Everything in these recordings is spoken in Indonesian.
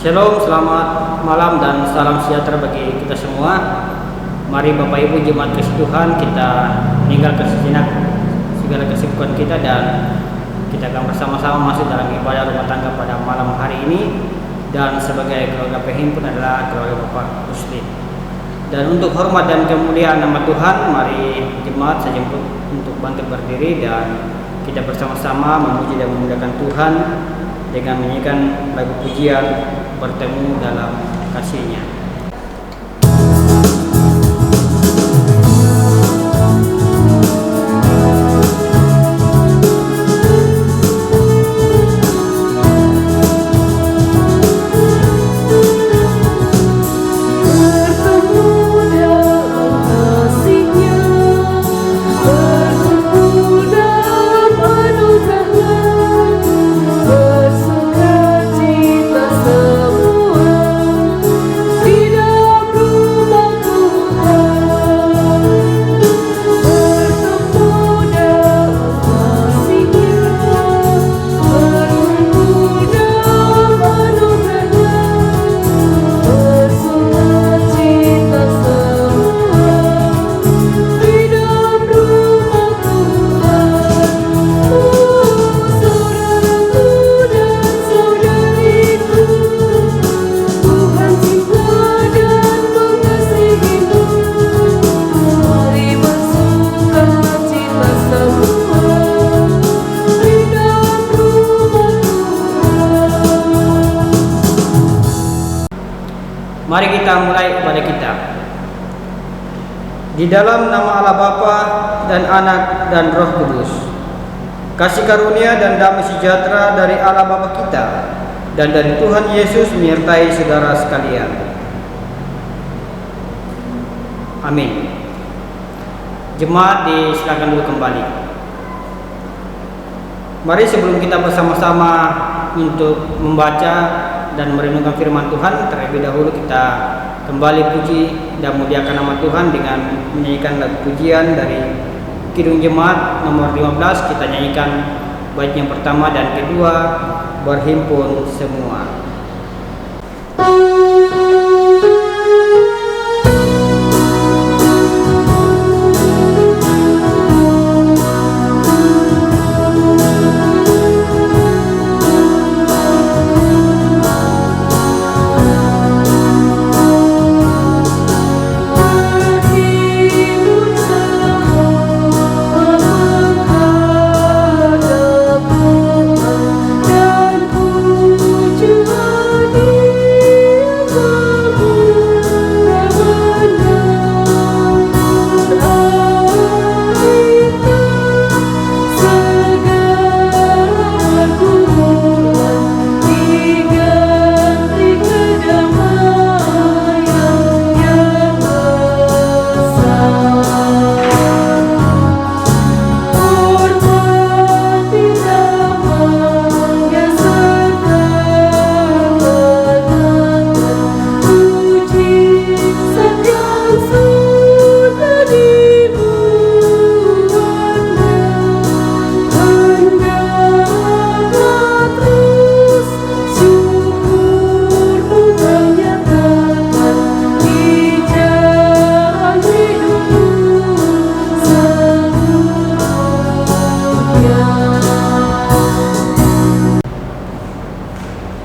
Shalom, selamat malam dan salam sejahtera bagi kita semua. Mari Bapak Ibu jemaat kasih Tuhan, kita meninggalkan sejenak segala kesibukan kita dan kita akan bersama-sama masuk dalam ibadah rumah tangga pada malam hari ini. Dan sebagai keluarga penghimpun adalah keluarga Bapak Muslim. Dan untuk hormat dan kemuliaan nama Tuhan, mari jemaat saya jemput untuk bantu berdiri dan kita bersama-sama memuji dan memuliakan Tuhan dengan menyanyikan lagu pujian bertemu dalam kasih-Nya. Mari kita mulai ibadah kita. Di dalam nama Allah Bapa dan Anak dan Roh Kudus. Kasih karunia dan damai sejahtera dari Allah Bapa kita dan dari Tuhan Yesus menyertai saudara sekalian. Amin. Jemaat disilakan dulu kembali. Mari sebelum kita bersama-sama untuk membaca dan merenungkan firman Tuhan, terlebih dahulu kita kembali puji dan muliakan nama Tuhan dengan menyanyikan lagu pujian dari Kidung Jemaat nomor 15. Kita nyanyikan bait yang pertama dan kedua, berhimpun semua.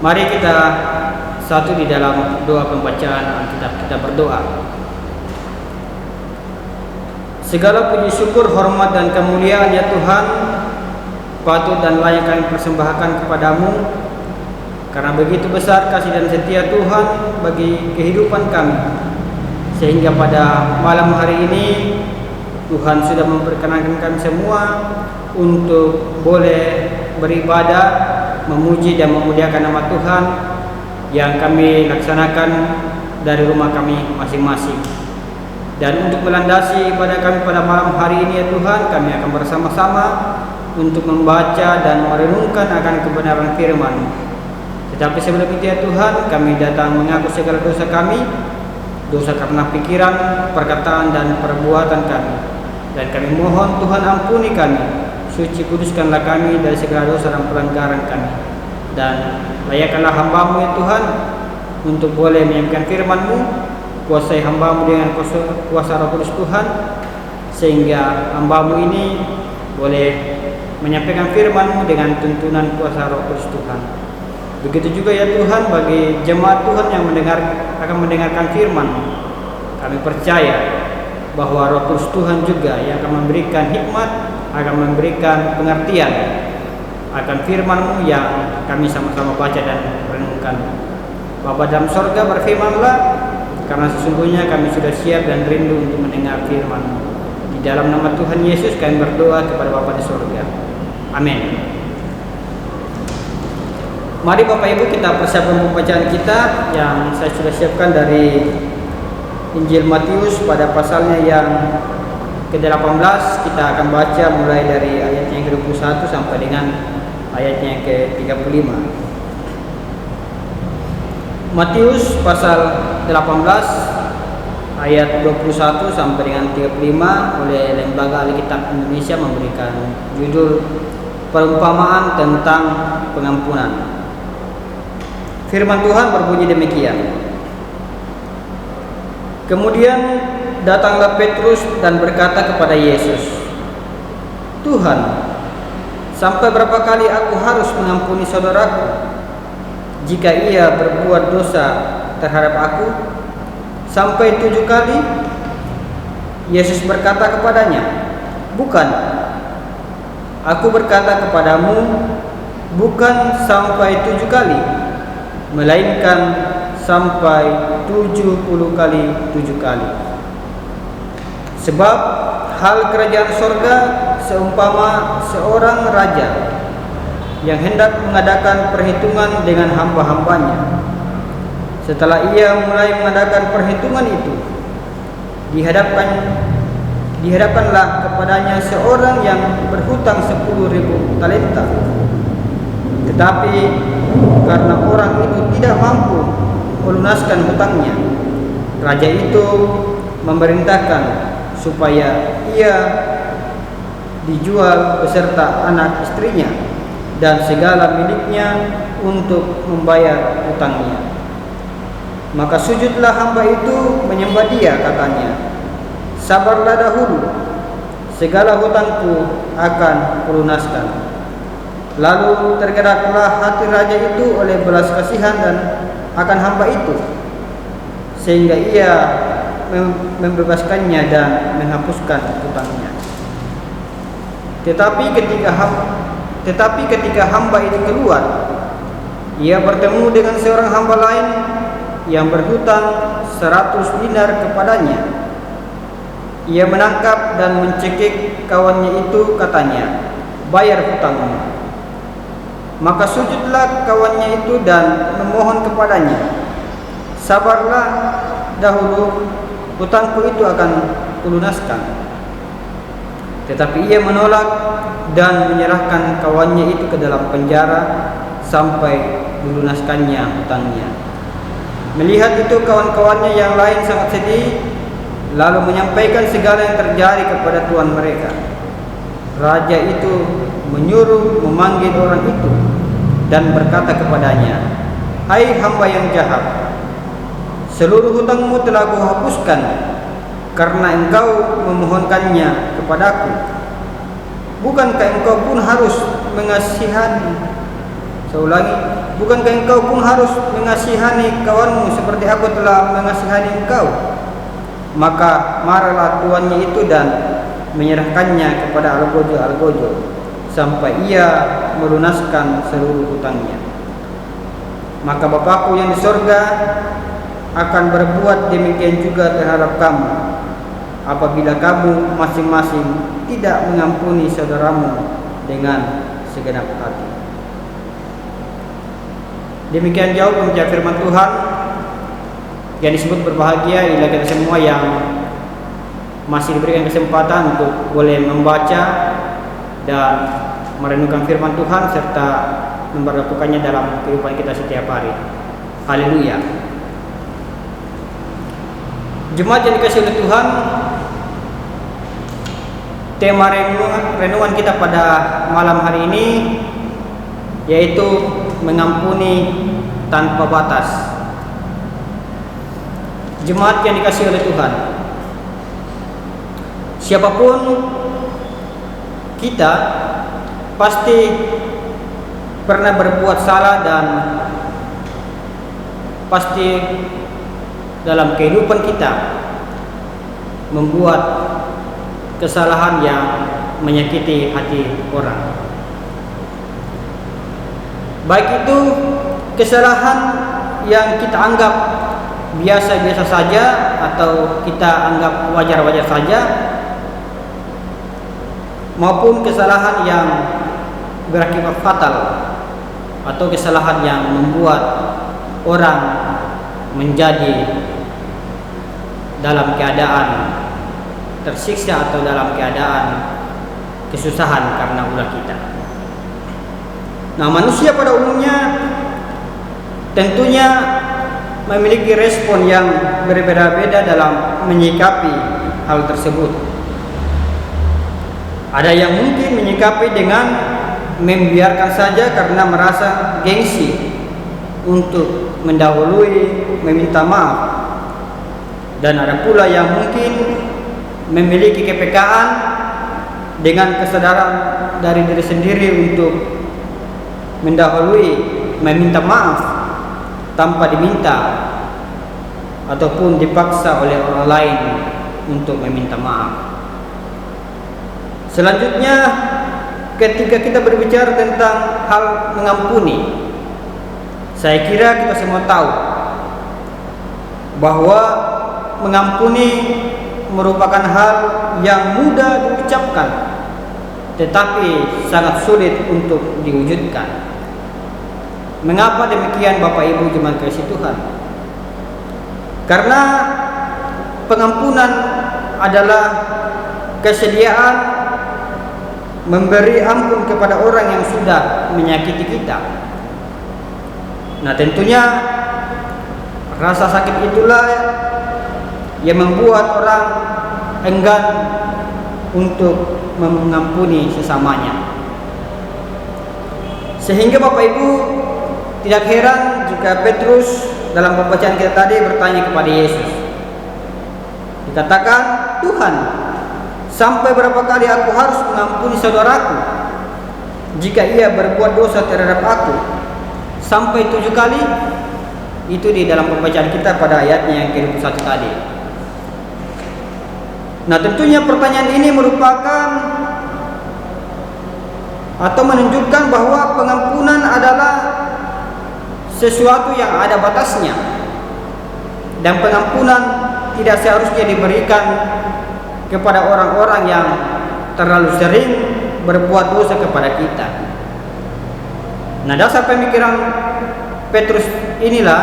Mari kita satu di dalam doa pembacaan Alkitab. Kita berdoa. Segala puji syukur, hormat dan kemuliaan ya Tuhan patut dan layak kami persembahkan kepadamu, karena begitu besar kasih dan setia Tuhan bagi kehidupan kami, sehingga pada malam hari ini Tuhan sudah memperkenankan kami semua untuk boleh beribadah, memuji dan memuliakan nama Tuhan yang kami laksanakan dari rumah kami masing-masing. Dan untuk melandasi ibadah kami pada malam hari ini ya Tuhan, kami akan bersama-sama untuk membaca dan merenungkan akan kebenaran firman. Tetapi sebelum itu ya Tuhan, kami datang mengaku segala dosa kami, dosa karena pikiran, perkataan dan perbuatan kami. Dan kami mohon Tuhan ampuni kami, suci kuduskanlah kami dari segala dosa dan pelanggaran kami. Dan layakkanlah hamba-Mu ya Tuhan untuk boleh menyampaikan firman-Mu. Kuasai hamba-Mu dengan kuasa Roh Kudus Tuhan, sehingga hamba-Mu ini boleh menyampaikan firman-Mu dengan tuntunan kuasa Roh Kudus Tuhan. Begitu juga ya Tuhan bagi jemaat Tuhan yang akan mendengarkan firman-Mu. Kami percaya bahwa Roh Kudus Tuhan juga yang akan memberikan hikmat, akan memberikan pengertian akan firman-Mu yang kami sama-sama baca dan renungkan. Bapa dalam sorga, berfirman-Lah, karena sesungguhnya kami sudah siap dan rindu untuk mendengar firman-Mu. Di dalam nama Tuhan Yesus kami berdoa kepada Bapa di sorga. Amin. Mari Bapak Ibu kita persiapkan pembacaan kita yang saya sudah siapkan dari Injil Matius pada pasalnya yang ke-18. Kita akan baca mulai dari ayatnya yang ke-21 sampai dengan ayatnya yang ke-35. Matius pasal 18 ayat 21 sampai dengan 35 oleh Lembaga Alkitab Indonesia memberikan judul Perumpamaan tentang Pengampunan. Firman Tuhan berbunyi demikian. Kemudian datanglah Petrus dan berkata kepada Yesus, "Tuhan, sampai berapa kali aku harus mengampuni saudaraku jika ia berbuat dosa terhadap aku? Sampai 7 kali?" Yesus berkata kepadanya, "Bukan. Aku berkata kepadamu, bukan sampai 7 kali, melainkan sampai 70 kali 7 kali. Sebab hal kerajaan sorga seumpama seorang raja yang hendak mengadakan perhitungan dengan hamba-hambanya. Setelah ia mulai mengadakan perhitungan itu, dihadapkanlah kepadanya seorang yang berhutang 10.000 talenta. Tetapi karena orang itu tidak mampu melunaskan hutangnya, raja itu memerintahkan supaya ia dijual beserta anak istrinya dan segala miliknya untuk membayar hutangnya. Maka sujudlah hamba itu menyembah dia, katanya, 'Sabarlah dahulu, segala hutangku akan kulunaskan.' Lalu tergeraklah hati raja itu oleh belas kasihan dan akan hamba itu, sehingga ia membebaskannya dan menghapuskan hutangnya. Tetapi ketika hamba itu keluar, ia bertemu dengan seorang hamba lain yang berhutang 100 dinar kepadanya. Ia menangkap dan mencekik kawannya itu, katanya, 'Bayar hutangmu.' Maka sujudlah kawannya itu dan memohon kepadanya, 'Sabarlah dahulu, hutangku itu akan kulunaskan.' Tetapi ia menolak dan menyerahkan kawannya itu ke dalam penjara sampai dilunaskannya hutangnya. Melihat itu kawan-kawannya yang lain sangat sedih, lalu menyampaikan segala yang terjadi kepada tuan mereka. Raja itu menyuruh memanggil orang itu dan berkata kepadanya, 'Hai hamba yang jahat, seluruh hutangmu telah kuhapuskan karena engkau memohonkannya kepadaku. Bukankah engkau pun harus mengasihani?' Saya ulangi, bukankah engkau pun harus mengasihani kawanmu seperti aku telah mengasihani engkau?' Maka marahlah tuannya itu dan menyerahkannya kepada algojo sampai ia melunaskan seluruh hutangnya. Maka Bapakku yang di sorga akan berbuat demikian juga terhadap kamu, apabila kamu masing-masing tidak mengampuni saudaramu dengan segenap hati." Demikian jauh pembaca firman Tuhan. Yang disebut berbahagia ialah kita semua yang masih diberikan kesempatan untuk boleh membaca dan merenungkan firman Tuhan serta memperlakukannya dalam kehidupan kita setiap hari. Haleluya. Jemaat yang dikasihi oleh Tuhan, tema renungan kita pada malam hari ini yaitu mengampuni tanpa batas. jemaat yang dikasihi oleh Tuhan, siapapun kita pasti pernah berbuat salah dan pasti dalam kehidupan kita membuat kesalahan yang menyakiti hati orang. Baik itu kesalahan yang kita anggap biasa-biasa saja atau kita anggap wajar-wajar saja, maupun kesalahan yang berakibat fatal atau kesalahan yang membuat orang menjadi dalam keadaan tersiksa atau dalam keadaan kesusahan karena ulah kita. Nah, manusia pada umumnya tentunya memiliki respon yang berbeda-beda dalam menyikapi hal tersebut. Ada yang mungkin menyikapi dengan membiarkan saja karena merasa gengsi untuk mendahului meminta maaf. Dan ada pula yang mungkin memiliki kepekaan dengan kesadaran dari diri sendiri untuk mendahului meminta maaf tanpa diminta ataupun dipaksa oleh orang lain untuk meminta maaf. Selanjutnya, ketika kita berbicara tentang hal mengampuni, saya kira kita semua tahu bahwa mengampuni merupakan hal yang mudah diucapkan tetapi sangat sulit untuk diwujudkan. Mengapa demikian, Bapak Ibu jemaat kasih Tuhan? Karena pengampunan adalah kesediaan memberi ampun kepada orang yang sudah menyakiti kita. Nah, tentunya rasa sakit itulah yang membuat orang enggan untuk mengampuni sesamanya. Sehingga Bapak Ibu tidak heran jika Petrus dalam pembacaan kita tadi bertanya kepada Yesus. Dikatakan, Tuhan, sampai berapa kali aku harus mengampuni saudaraku jika ia berbuat dosa terhadap aku? Sampai 7 kali? Itu di dalam pembacaan kita pada ayatnya yang ke-21 tadi. Nah, tentunya pertanyaan ini merupakan atau menunjukkan bahwa pengampunan adalah sesuatu yang ada batasnya, dan pengampunan tidak seharusnya diberikan kepada orang-orang yang terlalu sering berbuat dosa kepada kita. Nah, dasar pemikiran Petrus inilah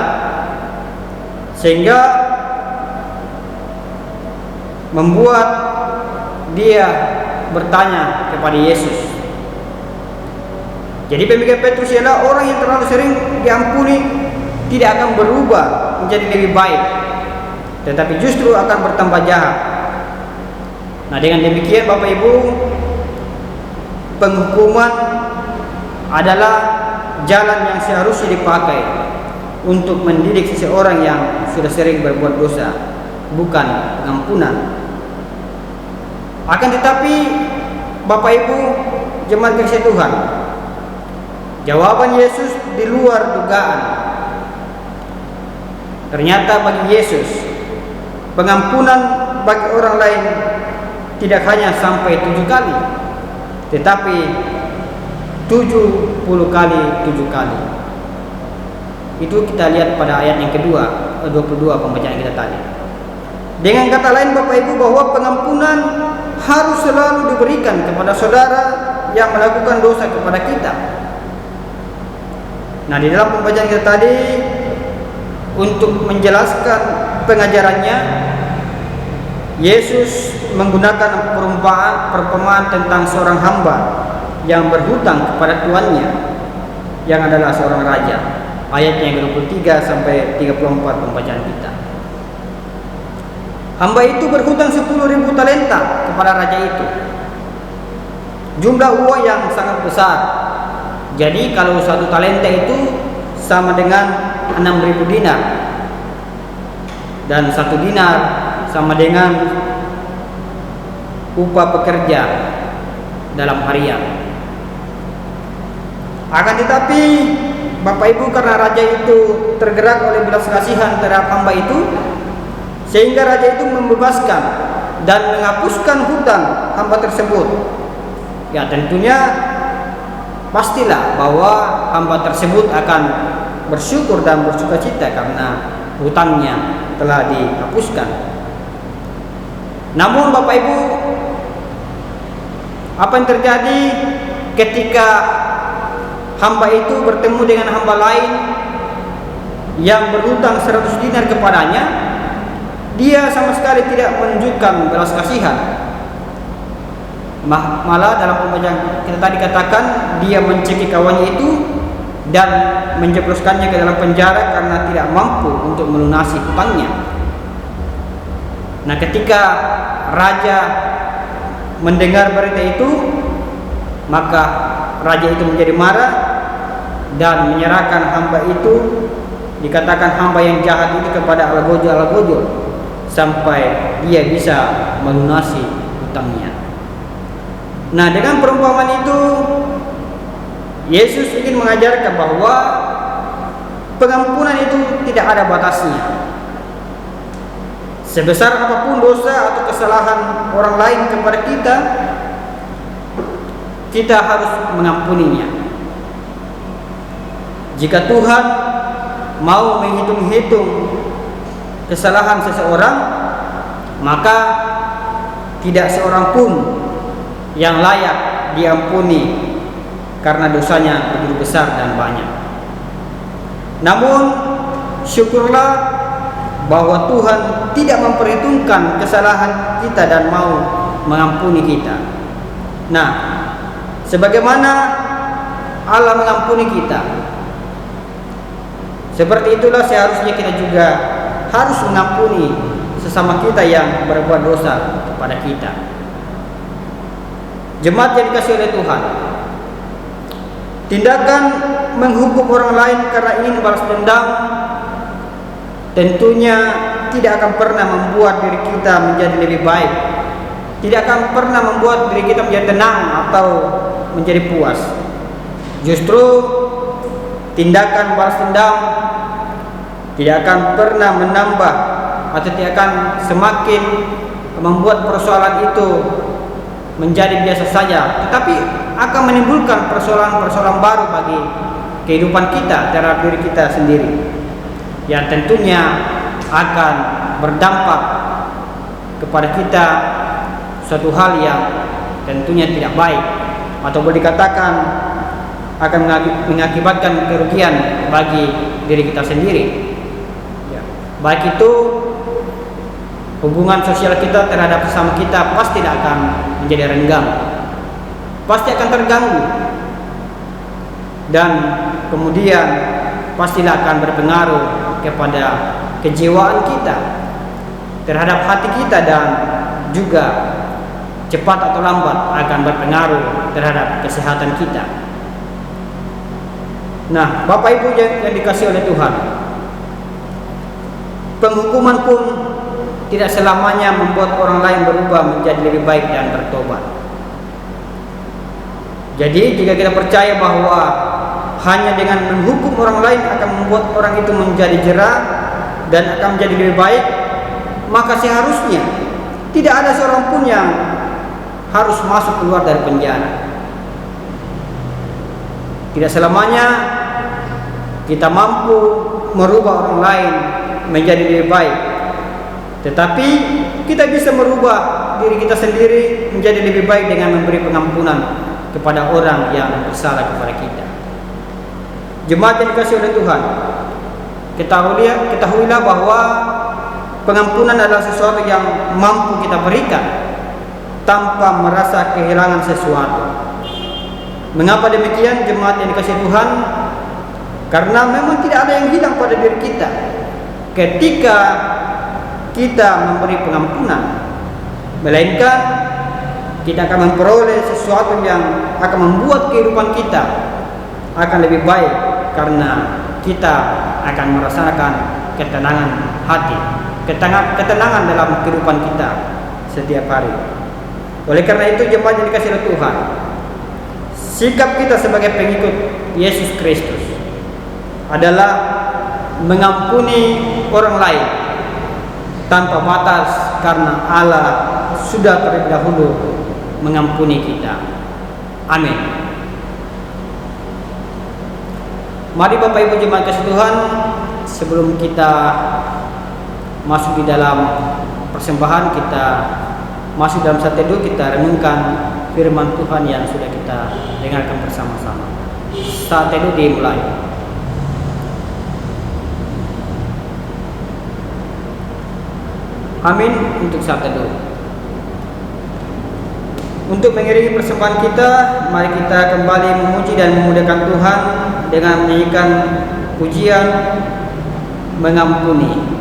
sehingga membuat dia bertanya kepada Yesus. Jadi pemikiran Petrus ialah orang yang terlalu sering diampuni tidak akan berubah menjadi lebih baik, tetapi justru akan bertambah jahat. Nah, dengan demikian Bapak Ibu, penghukuman adalah jalan yang seharusnya dipakai untuk mendidik seseorang yang sudah sering berbuat dosa, bukan pengampunan. Akan tetapi Bapak Ibu jemaat kasih Tuhan, jawaban Yesus di luar dugaan. Ternyata bagi Yesus, pengampunan bagi orang lain tidak hanya sampai 7 kali, tetapi 70 kali 7 kali. Itu kita lihat pada ayat yang kedua, 22 pembacaan kita tadi. Dengan kata lain Bapak Ibu, bahwa pengampunan harus selalu diberikan kepada saudara yang melakukan dosa kepada kita. Nah, di dalam pembacaan kita tadi, untuk menjelaskan pengajarannya, Yesus menggunakan perumpamaan tentang seorang hamba yang berhutang kepada tuannya yang adalah seorang raja. Ayatnya yang 23 sampai 34 pembacaan kita. Hamba itu berhutang 10.000 talenta kepada raja itu. Jumlah uang yang sangat besar. Jadi kalau 1 talenta itu sama dengan 6.000 dinar. dan 1 dinar sama dengan upah pekerja dalam harian. Akan tetapi Bapak Ibu, karena raja itu tergerak oleh belas kasihan terhadap hamba itu, sehingga raja itu membebaskan dan menghapuskan hutang hamba tersebut. Ya, tentunya pastilah bahwa hamba tersebut akan bersyukur dan bersukacita karena hutangnya telah dihapuskan. Namun Bapak Ibu, apa yang terjadi ketika hamba itu bertemu dengan hamba lain yang berhutang 100 dinar kepadanya? Dia sama sekali tidak menunjukkan belas kasihan. Malah dalam pembacaan kita tadi katakan dia mencekik kawannya itu dan menjebloskannya ke dalam penjara karena tidak mampu untuk melunasi hutangnya. Nah, ketika raja mendengar berita itu, maka raja itu menjadi marah dan menyerahkan hamba itu, dikatakan hamba yang jahat itu, kepada Al-Ghajjal sampai dia bisa melunasi hutangnya. Nah, dengan perumpamaan itu Yesus ingin mengajarkan bahwa pengampunan itu tidak ada batasnya. Sebesar apapun dosa atau kesalahan orang lain kepada kita, kita harus mengampuninya. Jika Tuhan mau menghitung-hitung kesalahan seseorang, maka tidak seorang pun yang layak diampuni karena dosanya begitu besar dan banyak. Namun syukurlah bahwa Tuhan tidak memperhitungkan kesalahan kita dan mau mengampuni kita. Nah, sebagaimana Allah mengampuni kita, seperti itulah seharusnya kita juga harus mengampuni sesama kita yang berbuat dosa kepada kita. Jemaat yang dikasihi oleh Tuhan, tindakan menghukum orang lain karena ingin balas dendam tentunya tidak akan pernah membuat diri kita menjadi lebih baik, tidak akan pernah membuat diri kita menjadi tenang atau menjadi puas. Justru tindakan balas dendam tidak akan pernah menambah atau tidak akan semakin membuat persoalan itu menjadi biasa saja, tetapi akan menimbulkan persoalan-persoalan baru bagi kehidupan kita terhadap diri kita sendiri, yang tentunya akan berdampak kepada kita suatu hal yang tentunya tidak baik, atau boleh dikatakan akan mengakibatkan kerugian bagi diri kita sendiri. Ya, baik itu hubungan sosial kita terhadap sesama kita pasti tidak akan menjadi renggang, pasti akan terganggu, dan kemudian pastilah akan berpengaruh kepada kejiwaan kita, terhadap hati kita, dan juga cepat atau lambat akan berpengaruh terhadap kesehatan kita. Nah, Bapak Ibu yang dikasihi oleh Tuhan, penghukuman pun tidak selamanya membuat orang lain berubah menjadi lebih baik dan bertobat. Jadi jika kita percaya bahwa hanya dengan menghukum orang lain akan membuat orang itu menjadi jera dan akan menjadi lebih baik, maka seharusnya tidak ada seorang pun yang harus masuk keluar dari penjara. Tidak selamanya kita mampu merubah orang lain menjadi lebih baik, tetapi kita bisa merubah diri kita sendiri menjadi lebih baik dengan memberi pengampunan kepada orang yang bersalah kepada kita. Jemaat yang dikasihi oleh Tuhan, ketahuilah bahwa pengampunan adalah sesuatu yang mampu kita berikan tanpa merasa kehilangan sesuatu. Mengapa demikian, jemaat yang dikasihi Tuhan? Karena memang tidak ada yang hilang pada diri kita ketika kita memberi pengampunan, melainkan kita akan memperoleh sesuatu yang akan membuat kehidupan kita akan lebih baik, karena kita akan merasakan ketenangan hati, ketenangan dalam kehidupan kita setiap hari. Oleh karena itu jemaat yang dikasihi oleh Tuhan, sikap kita sebagai pengikut Yesus Kristus adalah mengampuni orang lain tanpa batas, karena Allah sudah terlebih dahulu mengampuni kita. Amin. Mari Bapak Ibu jemaat kasih Tuhan, sebelum kita masuk di dalam persembahan, kita masuk dalam saat teduh, kita renungkan firman Tuhan yang sudah kita dengarkan bersama-sama. Saat teduh dimulai. Amin. Untuk saat teduh, untuk mengiringi persembahan kita, mari kita kembali memuji dan memuliakan Tuhan dengan menyanyikan pujian mengampuni.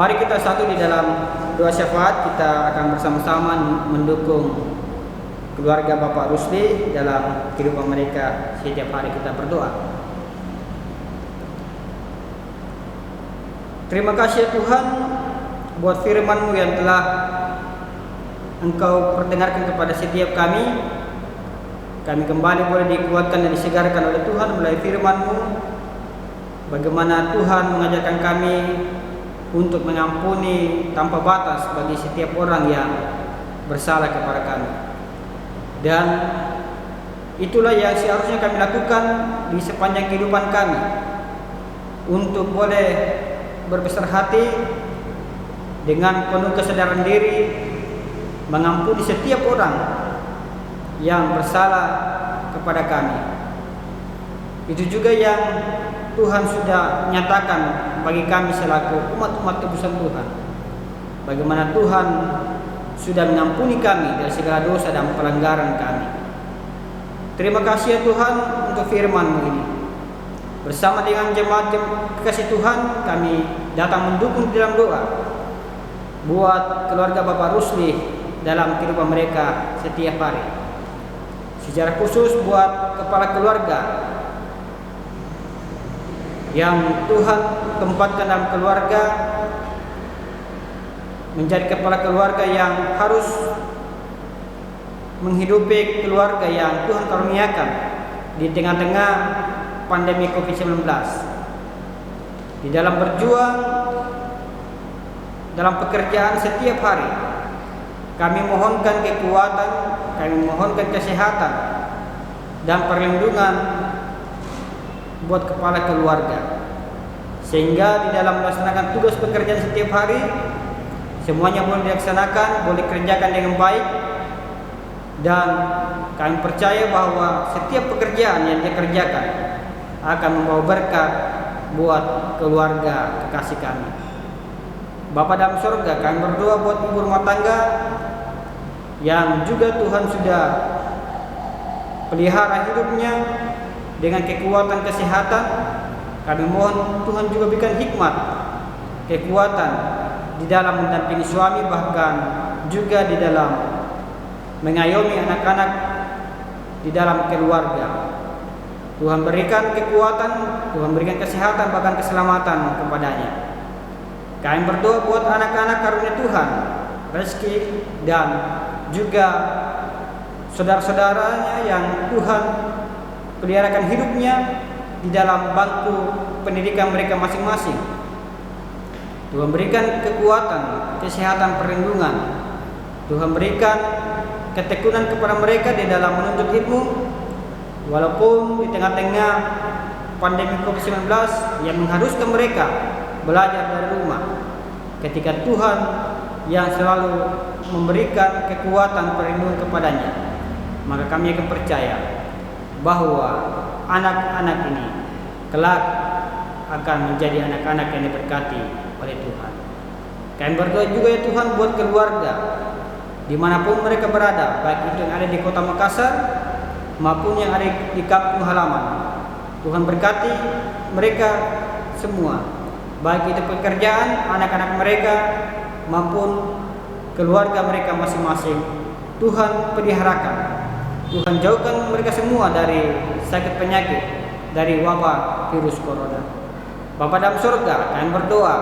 Mari kita satu di dalam doa syafaat. Kita akan bersama-sama mendukung keluarga Bapak Rusli dalam kehidupan mereka. Setiap hari kita berdoa. Terima kasih Tuhan buat firman-Mu yang telah Engkau perdengarkan kepada setiap kami. Kami kembali boleh dikuatkan dan disegarkan oleh Tuhan melalui firman-Mu. Bagaimana Tuhan mengajarkan kami untuk mengampuni tanpa batas bagi setiap orang yang bersalah kepada kami. Dan itulah yang seharusnya kami lakukan di sepanjang kehidupan kami, untuk boleh berbesar hati dengan penuh kesadaran diri, mengampuni setiap orang yang bersalah kepada kami. Itu juga yang Tuhan sudah nyatakan bagi kami selaku umat-umat tebusan Tuhan. Bagaimana Tuhan sudah mengampuni kami dari segala dosa dan pelanggaran kami. Terima kasih ya Tuhan untuk firman-Mu ini. Bersama dengan jemaat kasih Tuhan, kami datang mendukung dalam doa buat keluarga Bapak Rusli dalam kehidupan mereka setiap hari. Secara khusus buat kepala keluarga yang Tuhan tempatkan dalam keluarga, menjadi kepala keluarga yang harus menghidupi keluarga yang Tuhan karuniakan di tengah-tengah pandemi COVID-19. Di dalam berjuang dalam pekerjaan setiap hari, kami mohonkan kekuatan, kami mohonkan kesehatan dan perlindungan buat kepala keluarga, sehingga di dalam melaksanakan tugas pekerjaan setiap hari semuanya boleh dilaksanakan, boleh kerjakan dengan baik. Dan kami percaya bahwa setiap pekerjaan yang dikerjakan akan membawa berkat buat keluarga kekasih kami. Bapa dalam surga, kami berdoa buat ibu rumah tangga yang juga Tuhan sudah pelihara hidupnya dengan kekuatan kesehatan. Kami mohon Tuhan juga berikan hikmat kekuatan di dalam mendampingi suami, bahkan juga di dalam mengayomi anak-anak di dalam keluarga. Tuhan berikan kekuatan, Tuhan berikan kesehatan, bahkan keselamatan kepadanya. Kami berdoa buat anak-anak karunia Tuhan, rezeki, dan juga saudara-saudaranya yang Tuhan peliharakan hidupnya di dalam bangku pendidikan mereka masing-masing. Tuhan berikan kekuatan, kesehatan, perlindungan. Tuhan berikan ketekunan kepada mereka di dalam menuntut ilmu, walaupun di tengah-tengah pandemi COVID-19 yang mengharuskan mereka belajar dari rumah. Ketika Tuhan yang selalu memberikan kekuatan perlindungan kepadanya, maka kami akan percaya bahwa anak-anak ini kelak akan menjadi anak-anak yang diberkati oleh Tuhan. Kami berdoa juga ya Tuhan buat keluarga dimanapun mereka berada, baik itu yang ada di kota Makassar maupun yang ada di kampung halaman. Tuhan berkati mereka semua, baik itu pekerjaan anak-anak mereka maupun keluarga mereka masing-masing. Tuhan peliharakan, Tuhan jauhkan mereka semua dari sakit penyakit, dari wabah virus corona. Bapa dalam surga, kami berdoa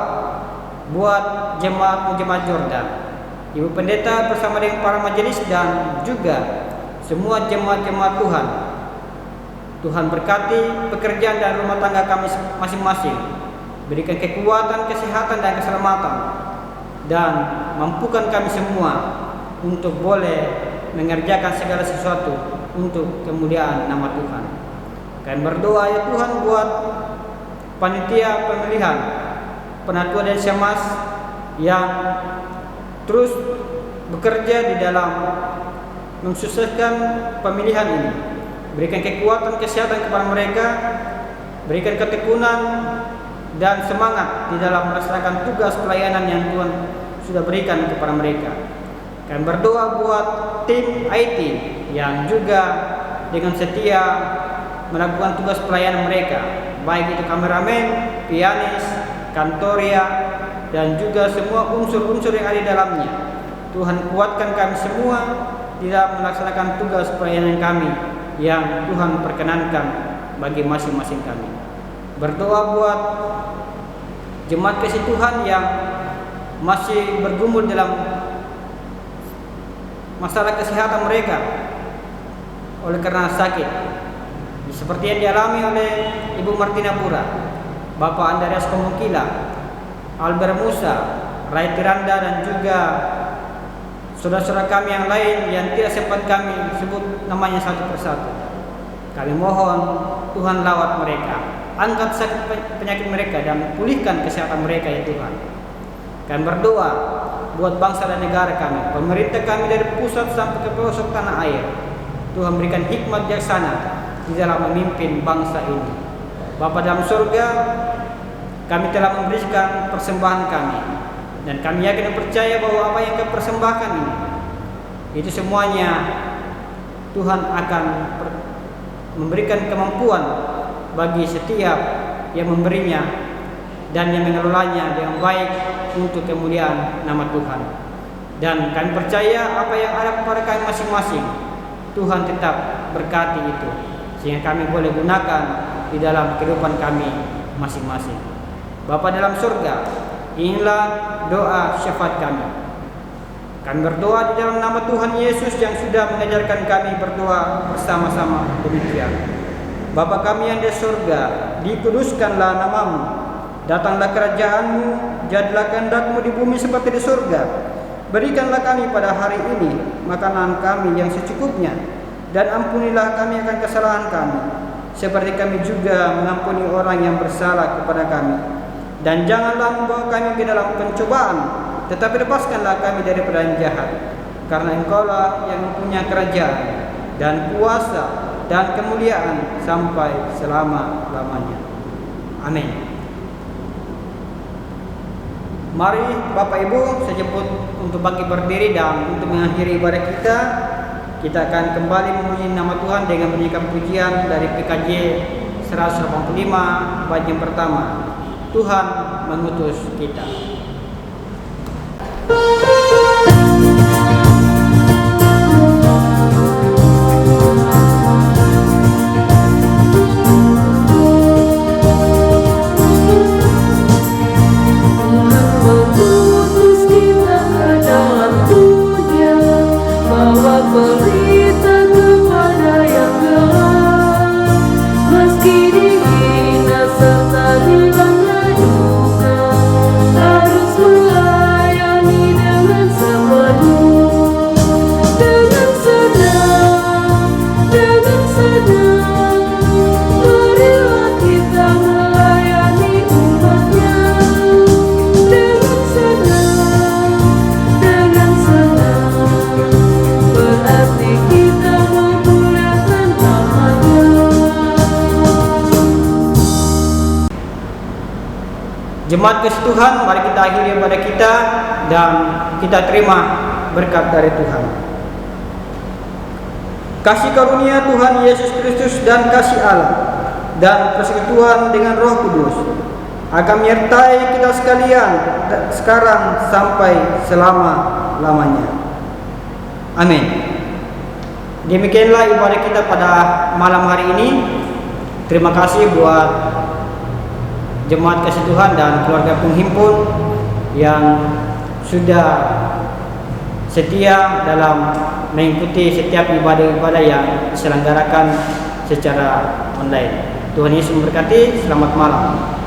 buat jemaat Jordan, Ibu Pendeta bersama dengan para majelis dan juga semua jemaat-jemaat Tuhan. Tuhan berkati pekerjaan dan rumah tangga kami masing-masing. Berikan kekuatan, kesehatan, dan keselamatan, dan mampukan kami semua untuk boleh mengerjakan segala sesuatu untuk kemuliaan nama Tuhan. Kami berdoa ya Tuhan buat panitia pemilihan Penatua dan Syamas yang terus bekerja di dalam mensukseskan pemilihan ini. Berikan kekuatan, kesehatan kepada mereka, berikan ketekunan dan semangat di dalam melaksanakan tugas pelayanan yang Tuhan sudah berikan kepada mereka. Kami berdoa buat tim IT yang juga dengan setia melakukan tugas pelayanan mereka, baik itu kameramen, pianis, kantoria, dan juga semua unsur-unsur yang ada di dalamnya. Tuhan kuatkan kami semua di dalam melaksanakan tugas pelayanan kami yang Tuhan perkenankan bagi masing-masing kami. Berdoa buat jemaat kasih Tuhan yang masih bergumul dalam masalah kesehatan mereka oleh karena sakit, seperti yang dialami oleh Ibu Martina Pura, Bapak Andreas Komukila, Albert Musa, Rai Tiranda, dan juga saudara-saudara kami yang lain yang tidak sempat kami sebut namanya satu persatu. Kami mohon Tuhan lawat mereka, angkat sakit penyakit mereka, dan pulihkan kesehatan mereka ya Tuhan. Kami berdoa buat bangsa dan negara kami, pemerintah kami dari pusat sampai ke pelosok tanah air. Tuhan berikan hikmat bijaksana di dalam memimpin bangsa ini. Bapa dalam surga, kami telah memberikan persembahan kami, dan kami yakin dan percaya bahwa apa yang kami persembahkan ini, itu semuanya Tuhan akan memberikan kemampuan bagi setiap yang memberinya dan yang mengelolanya dengan baik untuk kemuliaan nama Tuhan. Dan kami percaya apa yang ada kepada kami masing-masing, Tuhan tetap berkati itu, sehingga kami boleh gunakan di dalam kehidupan kami masing-masing. Bapa dalam surga, inilah doa syafaat kami. Kami berdoa di dalam nama Tuhan Yesus yang sudah mengajarkan kami berdoa bersama-sama demikian. Bapa kami yang di surga, dikuduskanlah namamu, datanglah kerajaanmu, jadilah kehendak-Mu di bumi seperti di surga. Berikanlah kami pada hari ini makanan kami yang secukupnya, dan ampunilah kami akan kesalahan kami, seperti kami juga mengampuni orang yang bersalah kepada kami. Dan janganlah membawa kami ke dalam pencobaan, tetapi lepaskanlah kami daripada yang jahat. Karena Engkaulah yang mempunyai kerajaan dan kuasa dan kemuliaan sampai selama-lamanya. Amin. Mari Bapak Ibu, saya jemput untuk bangkit berdiri dan untuk mengakhiri ibadah kita. Kita akan kembali memuji nama Tuhan dengan menyanyikan pujian dari PKJ 185 bait yang pertama. Tuhan mengutus kita. Jemaat kasih Tuhan, mari kita akhiri pada kita dan kita terima berkat dari Tuhan. Kasih karunia Tuhan Yesus Kristus dan kasih Allah dan persekutuan dengan Roh Kudus akan menyertai kita sekalian sekarang sampai selama-lamanya. Amin. Demikianlah ibadah kita pada malam hari ini. Terima kasih buat Jemaat kasih Tuhan dan keluarga penghimpun yang sudah setia dalam mengikuti setiap ibadah-ibadah yang diselenggarakan secara online. Tuhan Yesus memberkati. Selamat malam.